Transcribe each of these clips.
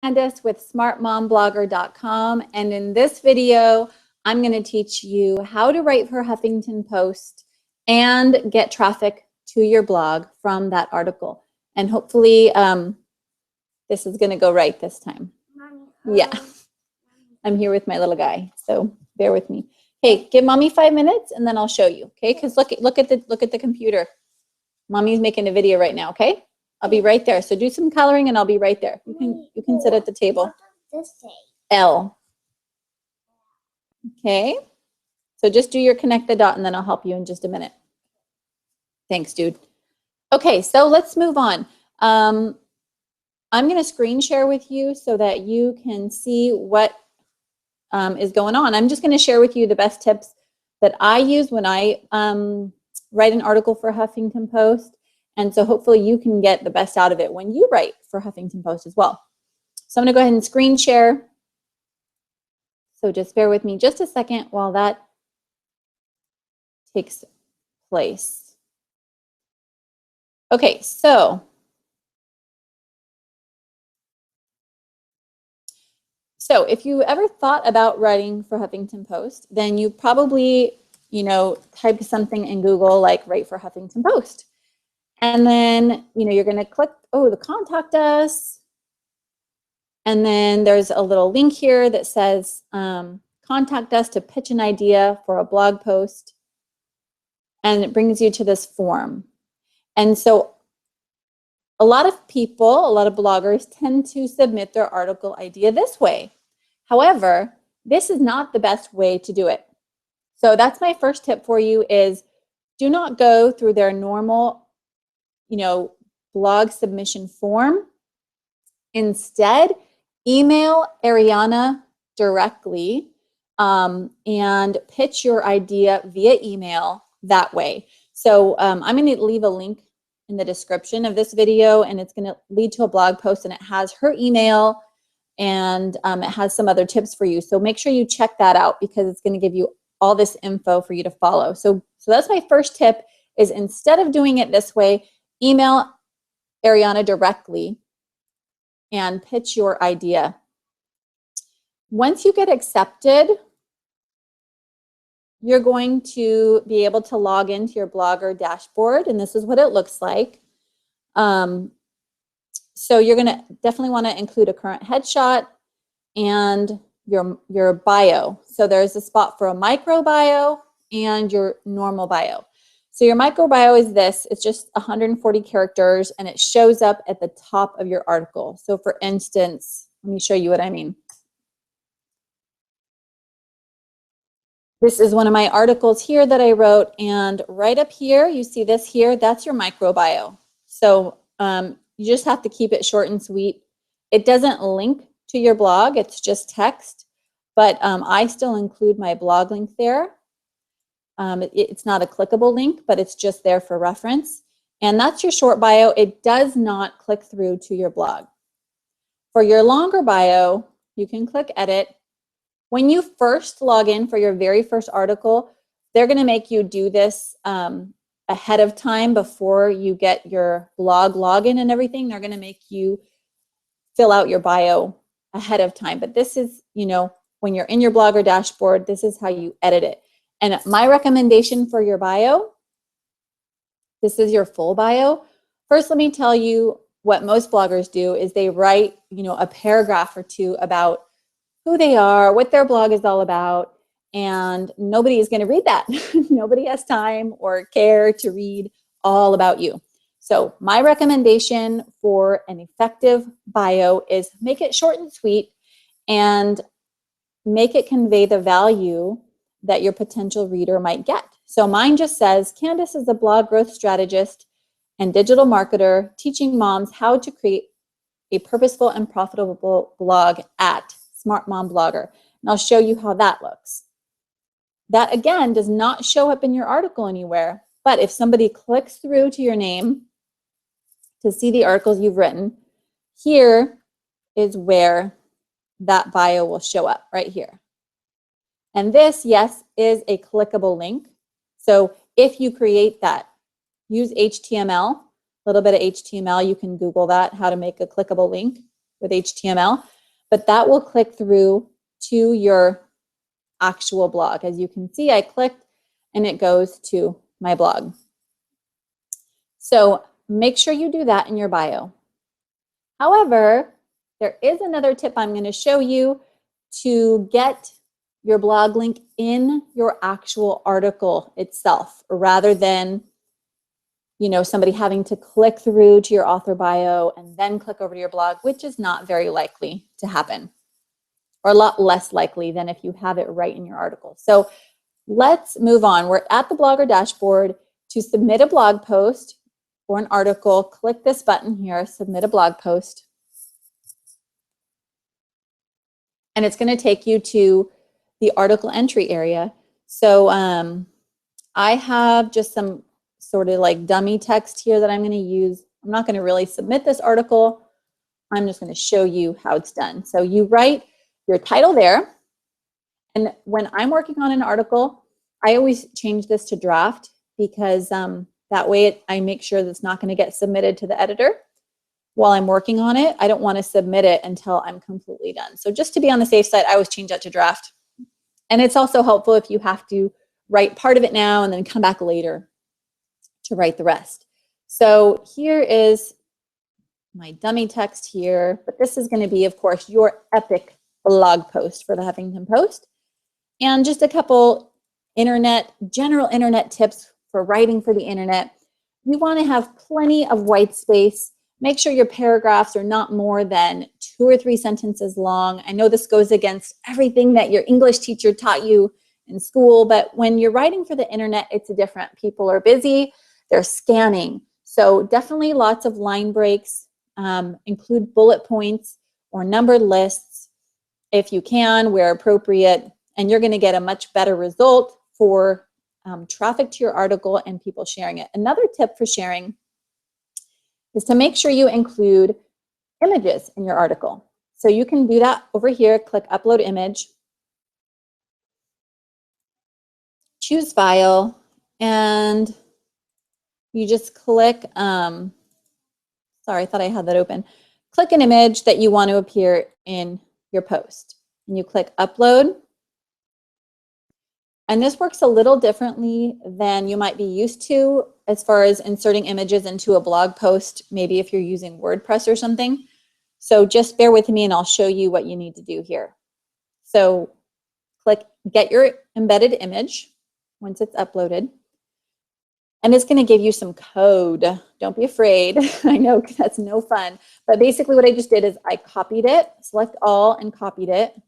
Candace with smartmomblogger.com, and in this video I'm going to teach you how to write for Huffington Post and get traffic to your blog from that article. And hopefully this is going to go right this time. Mommy, yeah, I'm here with my little guy, so bear with me. Hey, give mommy 5 minutes and then I'll show you, okay? Because look at the computer. Mommy's making a video right now, okay? I'll be right there. So do some coloring and I'll be right there. You can sit at the table. What does this say? L. Okay. So just do your connect the dot and then I'll help you in just a minute. Thanks, dude. Okay, so let's move on. I'm going to screen share with you so that you can see what is going on. I'm just going to share with you the best tips that I use when I write an article for Huffington Post. And so hopefully you can get the best out of it when you write for Huffington Post as well. So I'm going to go ahead and screen share. So just bear with me just a second while that takes place. Okay, so if you ever thought about writing for Huffington Post, then you probably, type something in Google like write for Huffington Post. And then, you're going to click, the contact us. And then there's a little link here that says contact us to pitch an idea for a blog post. And it brings you to this form. And so a lot of people, a lot of bloggers tend to submit their article idea this way. However, this is not the best way to do it. So that's my first tip for you is do not go through their normal blog submission form. Instead, email Ariana directly and pitch your idea via email that way. So I'm going to leave a link in the description of this video, and it's going to lead to a blog post, and it has her email, and it has some other tips for you. So make sure you check that out because it's going to give you all this info for you to follow. So that's my first tip is instead of doing it this way, email Ariana directly and pitch your idea. Once you get accepted, you're going to be able to log into your Blogger dashboard, and this is what it looks like. So you're going to definitely want to include a current headshot and your bio. So there's a spot for a micro bio and your normal bio. So your micro bio is this. It's just 140 characters, and it shows up at the top of your article. So for instance, let me show you what I mean. This is one of my articles here that I wrote, and right up here, you see this here, that's your micro bio. So you just have to keep it short and sweet. It doesn't link to your blog, it's just text, but I still include my blog link there. It's not a clickable link, but it's just there for reference. And that's your short bio. It does not click through to your blog. For your longer bio, you can click edit. When you first log in for your very first article, they're going to make you do this ahead of time before you get your blog login and everything. They're going to make you fill out your bio ahead of time. But this is, when you're in your Blogger dashboard, this is how you edit it. And my recommendation for your bio, this is your full bio. First, let me tell you what most bloggers do is they write, a paragraph or two about who they are, what their blog is all about, and nobody is going to read that. Nobody has time or care to read all about you. So my recommendation for an effective bio is make it short and sweet and make it convey the value that your potential reader might get. So mine just says, Candace is a blog growth strategist and digital marketer teaching moms how to create a purposeful and profitable blog at Smart Mom Blogger. And I'll show you how that looks. That again does not show up in your article anywhere, but if somebody clicks through to your name to see the articles you've written, here is where that bio will show up right here. And this, yes, is a clickable link. So if you create that, use HTML, a little bit of HTML, you can Google that, how to make a clickable link. with HTML, but that will click through to your actual blog. As you can see, I clicked and it goes to my blog. So make sure you do that in your bio. However, there is another tip I'm going to show you to get your blog link in your actual article itself, rather than, you know, somebody having to click through to your author bio and then click over to your blog, which is not very likely to happen, or a lot less likely than if you have it right in your article. So let's move on. We're at the Blogger dashboard. To submit a blog post or an article, click this button here, submit a blog post. And it's going to take you to the article entry area. So I have just some sort of like dummy text here that I'm going to use. I'm not going to really submit this article. I'm just going to show you how it's done. So you write your title there. And when I'm working on an article, I always change this to draft, because that way I make sure that it's not going to get submitted to the editor while I'm working on it. I don't want to submit it until I'm completely done. So just to be on the safe side, I always change that to draft. And it's also helpful if you have to write part of it now and then come back later to write the rest. So here is my dummy text here, but this is going to be, of course, your epic blog post for the Huffington Post. And just a couple general internet tips for writing for the internet. You want to have plenty of white space. Make sure your paragraphs are not more than 2 or 3 sentences long. I know this goes against everything that your English teacher taught you in school, but when you're writing for the internet, it's different. People are busy, they're scanning. So definitely lots of line breaks. Include bullet points or numbered lists if you can, where appropriate, and you're going to get a much better result for traffic to your article and people sharing it. Another tip for sharing is to make sure you include images in your article. So you can do that over here, click upload image, choose file, and you just click, sorry, I thought I had that open. Click an image that you want to appear in your post, and you click upload. And this works a little differently than you might be used to as far as inserting images into a blog post, maybe if you're using WordPress or something. So just bear with me and I'll show you what you need to do here. So click get your embedded image once it's uploaded. And it's going to give you some code. Don't be afraid. I know that's no fun. But basically what I just did is I copied it, select all and copied it.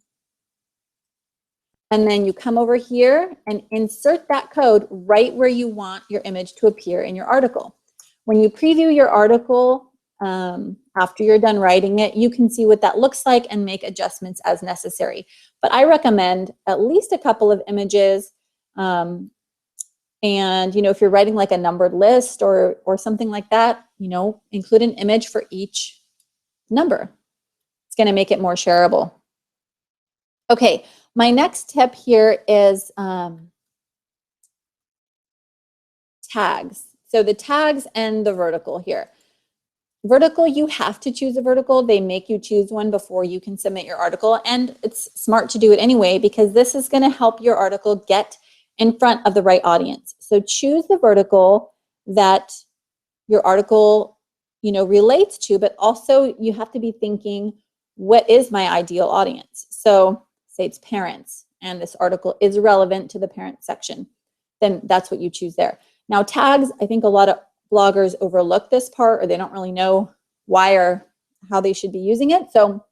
And then you come over here and insert that code right where you want your image to appear in your article. When you preview your article, after you're done writing it, you can see what that looks like and make adjustments as necessary. But I recommend at least a couple of images. And, you know, if you're writing like a numbered list or something like that, you know, include an image for each number. It's going to make it more shareable. Okay. My next tip here is tags. So the tags and the vertical here. Vertical, you have to choose a vertical. They make you choose one before you can submit your article. And it's smart to do it anyway, because this is going to help your article get in front of the right audience. So choose the vertical that your article, you know, relates to, but also you have to be thinking, what is my ideal audience? So say it's parents, and this article is relevant to the parent section, then that's what you choose there. Now tags, I think a lot of bloggers overlook this part, or they don't really know why or how they should be using it. So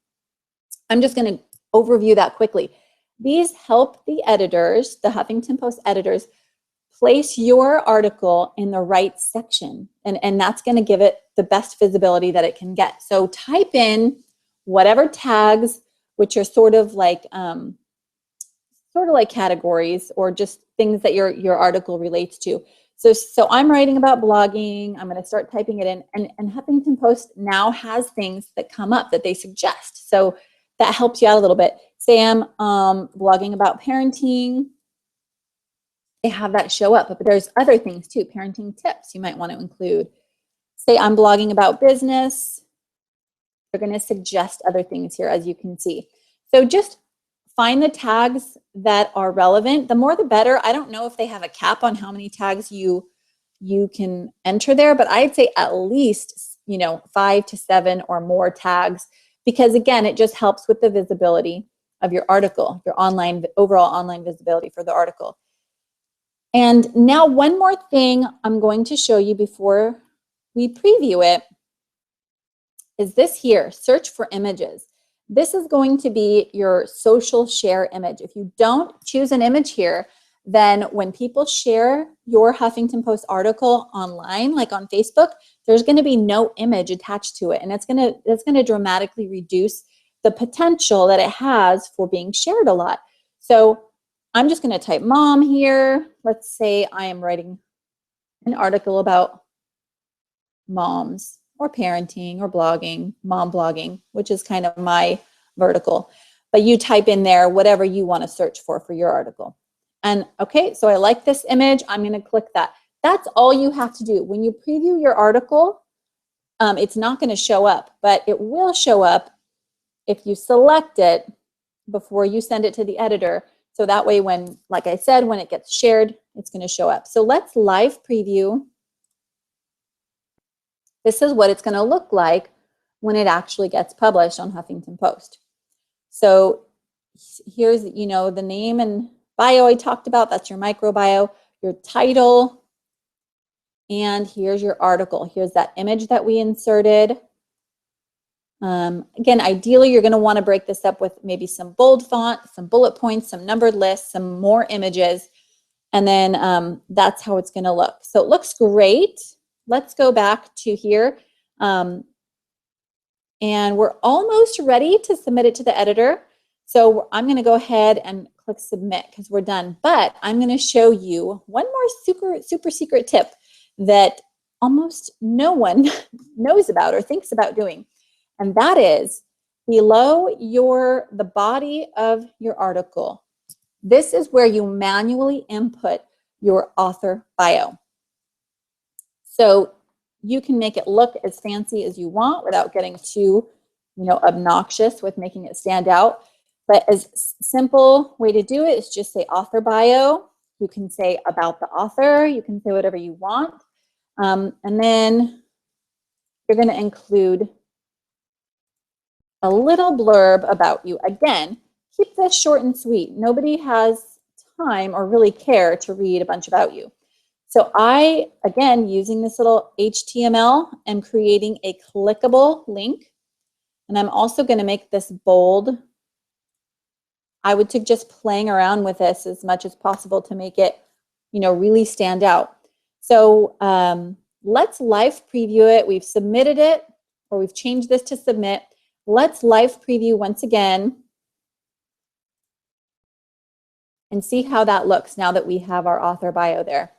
I'm just going to overview that quickly. These help the editors, the Huffington Post editors, place your article in the right section, and that's going to give it the best visibility that it can get. So type in whatever tags, which are sort of like categories or just things that your article relates to. So I'm writing about blogging. I'm going to start typing it in, and Huffington Post now has things that come up that they suggest. So that helps you out a little bit. Say I'm blogging about parenting. They have that show up, but there's other things too, parenting tips you might want to include. Say I'm blogging about business. They're going to suggest other things here, as you can see. So just find the tags that are relevant. The more the better. I don't know if they have a cap on how many tags you can enter there, but I'd say at least, 5 to 7 or more tags, because again, it just helps with the visibility of your article, your overall online visibility for the article. And now one more thing I'm going to show you before we preview it is this here, search for images. This is going to be your social share image. If you don't choose an image here, then when people share your Huffington Post article online, like on Facebook, there's going to be no image attached to it. And it's going to dramatically reduce the potential that it has for being shared a lot. So I'm just going to type mom here. Let's say I am writing an article about moms or parenting or blogging, mom blogging, which is kind of my vertical. But you type in there whatever you want to search for your article. And okay, so I like this image. I'm going to click that. That's all you have to do. When you preview your article, it's not going to show up, but it will show up if you select it before you send it to the editor. So that way when, like I said, when it gets shared, it's going to show up. So let's live preview. This is what it's going to look like when it actually gets published on Huffington Post. So here's, the name and bio I talked about. That's your micro bio, your title, and here's your article. Here's that image that we inserted. Again, ideally, you're going to want to break this up with maybe some bold font, some bullet points, some numbered lists, some more images, and then that's how it's going to look. So it looks great. Let's go back to here. And we're almost ready to submit it to the editor. So I'm going to go ahead and click submit because we're done. But I'm going to show you one more super secret tip that almost no one knows about or thinks about doing. And that is below the body of your article. This is where you manually input your author bio. So you can make it look as fancy as you want without getting too, obnoxious with making it stand out. But a simple way to do it is just say author bio. You can say about the author. You can say whatever you want. And then you're going to include a little blurb about you. Again, keep this short and sweet. Nobody has time or really care to read a bunch about you. So I, again, using this little HTML, am creating a clickable link. And I'm also going to make this bold. I would suggest playing around with this as much as possible to make it, really stand out. So let's live preview it. We've submitted it, or we've changed this to submit. Let's live preview once again and see how that looks now that we have our author bio there.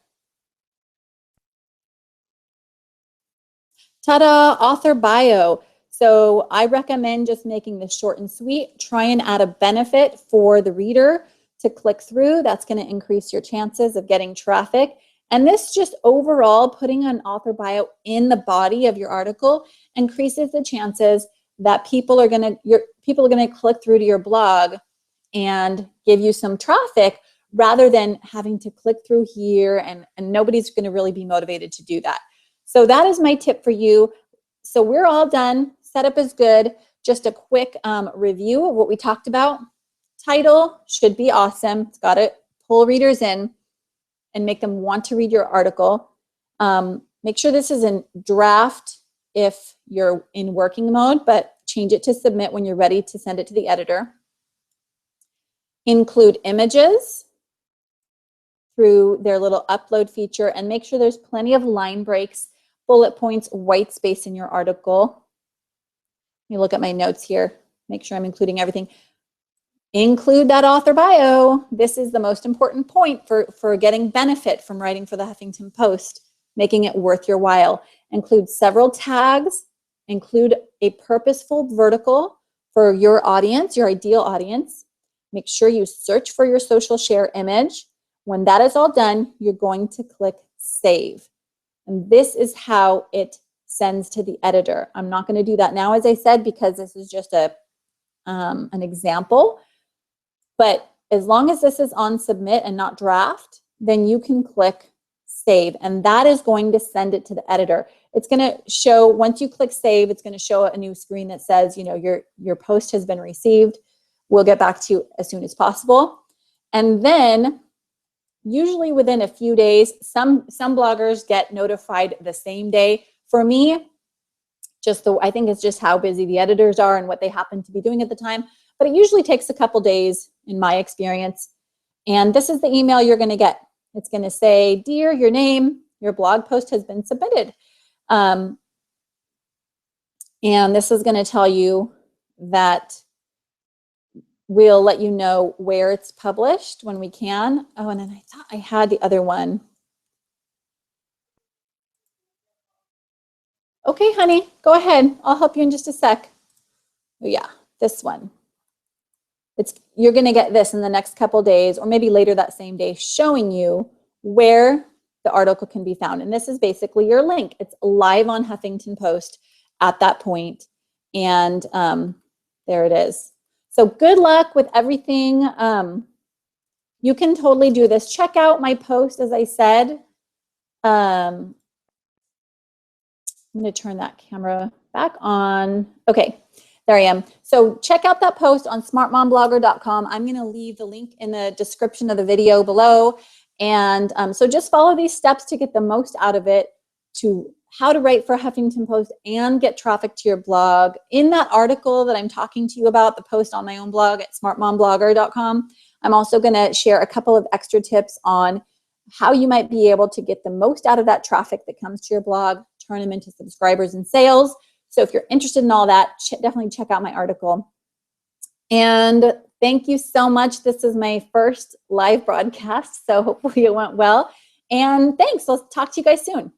Ta-da, author bio. So I recommend just making this short and sweet. Try and add a benefit for the reader to click through. That's going to increase your chances of getting traffic. And this just overall, putting an author bio in the body of your article increases the chances that people are going to click through to your blog and give you some traffic rather than having to click through here, and nobody's going to really be motivated to do that. So that is my tip for you. So we're all done. Setup is good. Just a quick review of what we talked about. Title should be awesome. It's got to pull readers in and make them want to read your article. Make sure this is in draft if you're in working mode, but change it to submit when you're ready to send it to the editor. Include images through their little upload feature, and make sure there's plenty of line breaks, bullet points, white space in your article. Let me look at my notes here, make sure I'm including everything. Include that author bio. This is the most important point for getting benefit from writing for the Huffington Post, making it worth your while. Include several tags, include a purposeful vertical for your audience, your ideal audience. Make sure you search for your social share image. When that is all done, you're going to click save. And this is how it sends to the editor. I'm not going to do that now, as I said, because this is just an example. But as long as this is on submit and not draft, then you can click save, and that is going to send it to the editor. It's going to show, once you click save, it's going to show a new screen that says, you know, your post has been received. We'll get back to you as soon as possible. And then usually within a few days, some bloggers get notified the same day. For me, I think it's just how busy the editors are and what they happen to be doing at the time. But it usually takes a couple days in my experience. And this is the email you're going to get. It's going to say, dear, your name, your blog post has been submitted. And this is going to tell you that we'll let you know where it's published when we can. Oh, and then I thought I had the other one. Okay, honey, go ahead. I'll help you in just a sec. Oh, yeah, this one. You're going to get this in the next couple days, or maybe later that same day, showing you where the article can be found. And this is basically your link. It's live on Huffington Post at that point. And there it is. So good luck with everything. You can totally do this. Check out my post, as I said. I'm going to turn that camera back on. Okay, there I am. So check out that post on smartmomblogger.com. I'm going to leave the link in the description of the video below. And so just follow these steps to get the most out of it, to how to write for Huffington Post and get traffic to your blog. In that article that I'm talking to you about, the post on my own blog at smartmomblogger.com, I'm also going to share a couple of extra tips on how you might be able to get the most out of that traffic that comes to your blog, turn them into subscribers and sales. So if you're interested in all that, definitely check out my article. And thank you so much. This is my first live broadcast, so hopefully it went well. And thanks. I'll talk to you guys soon.